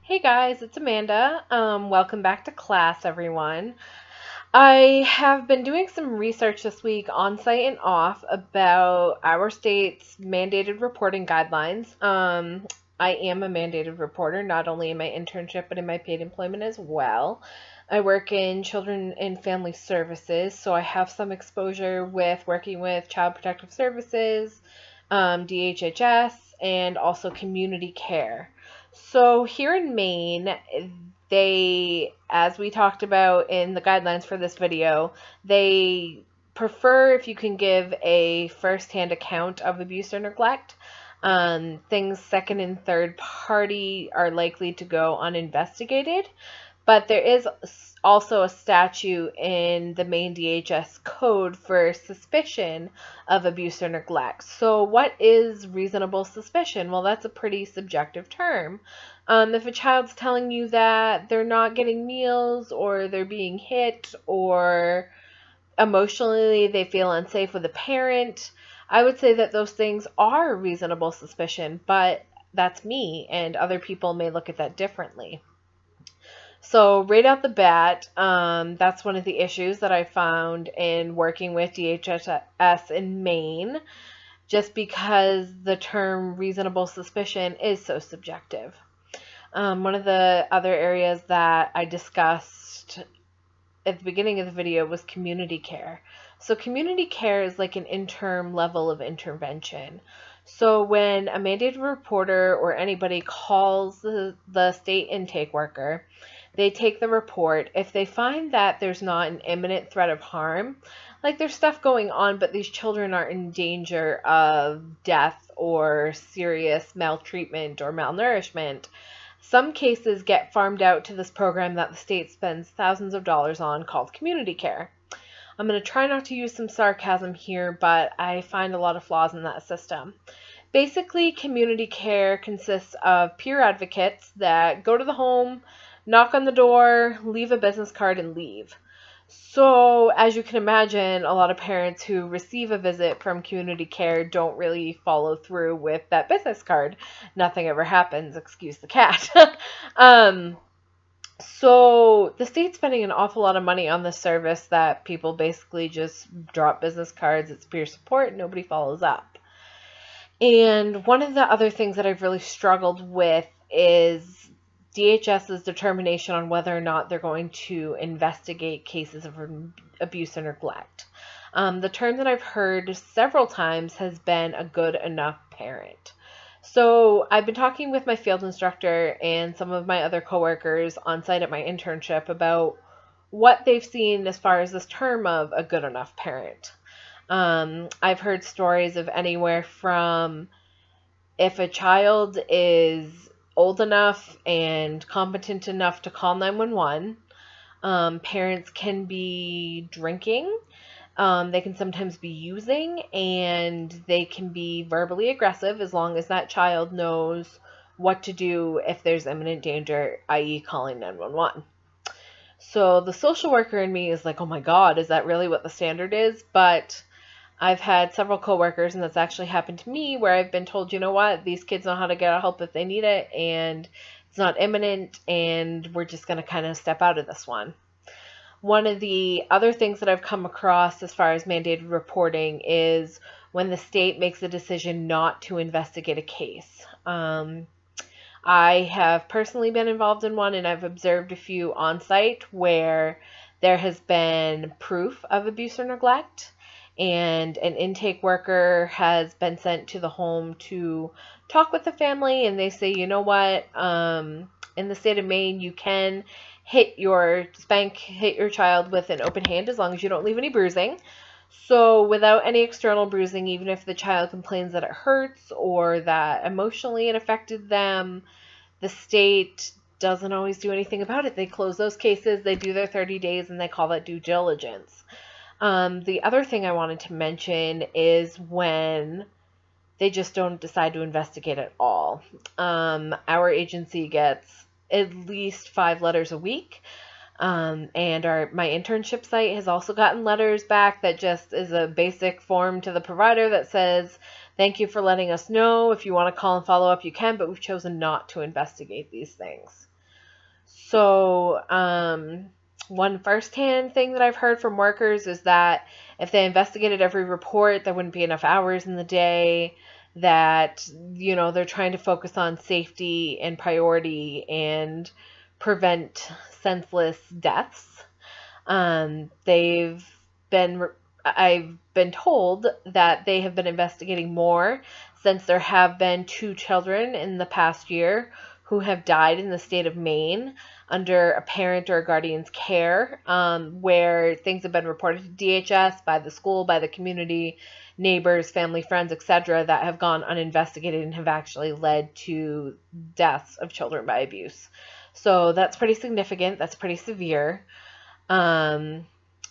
Hey guys, it's Amanda. Welcome back to class, everyone. I have been doing some research this week on site and off about our state's mandated reporting guidelines. I am a mandated reporter, not only in my internship, but in my paid employment as well. I work in children and family services, so I have some exposure with working with Child Protective Services, DHHS, and also community care. So here in Maine, they, as we talked about in the guidelines for this video, they prefer if you can give a first-hand account of abuse or neglect. Things second and third party are likely to go uninvestigated, but there is also a statute in the Maine DHS code for suspicion of abuse or neglect. So what is reasonable suspicion? Well, that's a pretty subjective term. If a child's telling you that they're not getting meals or they're being hit or emotionally they feel unsafe with a parent, I would say that those things are reasonable suspicion, but that's me, and other people may look at that differently. So right out the bat, that's one of the issues that I found in working with DHS in Maine, just because the term reasonable suspicion is so subjective. One of the other areas that I discussed at the beginning of the video was community care. So community care is like an interim level of intervention. So when a mandated reporter or anybody calls the state intake worker, they take the report. If they find that there's not an imminent threat of harm, like there's stuff going on, but these children are in danger of death or serious maltreatment or malnourishment, some cases get farmed out to this program that the state spends thousands of dollars on called community care. I'm going to try not to use some sarcasm here, but I find a lot of flaws in that system. Basically, community care consists of peer advocates that go to the home, knock on the door, leave a business card, and leave. So, as you can imagine, a lot of parents who receive a visit from community care don't really follow through with that business card. Nothing ever happens, excuse the cat. So the state's spending an awful lot of money on this service that people basically just drop business cards. It's peer support. Nobody follows up. And one of the other things that I've really struggled with is DHS's determination on whether or not they're going to investigate cases of abuse or neglect. The term that I've heard several times has been a good enough parent. So I've been talking with my field instructor and some of my other coworkers on site at my internship about what they've seen as far as this term of a good enough parent. I've heard stories of anywhere from if a child is old enough and competent enough to call 911, parents can be drinking. They can sometimes be using, and they can be verbally aggressive as long as that child knows what to do if there's imminent danger, i.e. calling 911. So the social worker in me is like, oh my God, is that really what the standard is? But I've had several coworkers, and that's actually happened to me, where I've been told, you know what, these kids know how to get help if they need it, and it's not imminent, and we're just going to kind of step out of this one. One of the other things that I've come across as far as mandated reporting is when the state makes a decision not to investigate a case. I have personally been involved in one, and I've observed a few on site where there has been proof of abuse or neglect, and an intake worker has been sent to the home to talk with the family, and they say, you know what, in the state of Maine, you can hit your child with an open hand as long as you don't leave any bruising. So without any external bruising, even if the child complains that it hurts or that emotionally it affected them, the state doesn't always do anything about it. They close those cases, they do their 30 days, and they call that due diligence. The other thing I wanted to mention is when they just don't decide to investigate at all. Our agency gets at least 5 letters a week. And my internship site has also gotten letters back that just is a basic form to the provider that says, thank you for letting us know. If you want to call and follow up, you can, but we've chosen not to investigate these things. So, one firsthand thing that I've heard from workers is that if they investigated every report, there wouldn't be enough hours in the day, that, they're trying to focus on safety and priority and prevent senseless deaths. They've been, I've been told that they have been investigating more since there have been 2 children in the past year who have died in the state of Maine under a parent or a guardian's care, where things have been reported to DHS by the school, by the community, neighbors, family, friends, etc., that have gone uninvestigated and have actually led to deaths of children by abuse. So that's pretty significant. That's pretty severe. But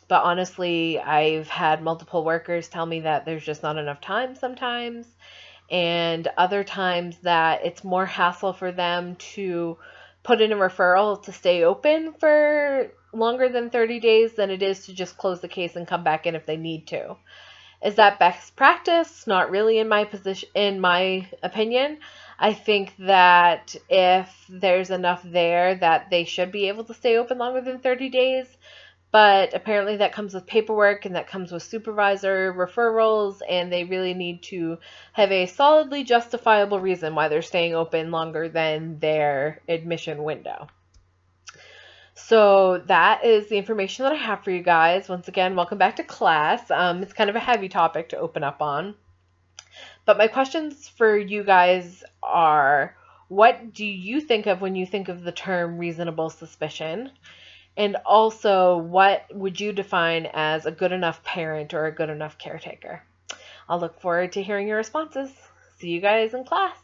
honestly, I've had multiple workers tell me that there's just not enough time sometimes, and other times that it's more hassle for them to put in a referral to stay open for longer than 30 days than it is to just close the case and come back in if they need to. Is that best practice? Not really, in my opinion. I think that if there's enough there, that they should be able to stay open longer than 30 days. But apparently that comes with paperwork and that comes with supervisor referrals, and they really need to have a solidly justifiable reason why they're staying open longer than their admission window. So that is the information that I have for you guys. Once again, welcome back to class. It's kind of a heavy topic to open up on. But my questions for you guys are, what do you think of when you think of the term reasonable suspicion? And also, what would you define as a good enough parent or a good enough caretaker? I'll look forward to hearing your responses. See you guys in class.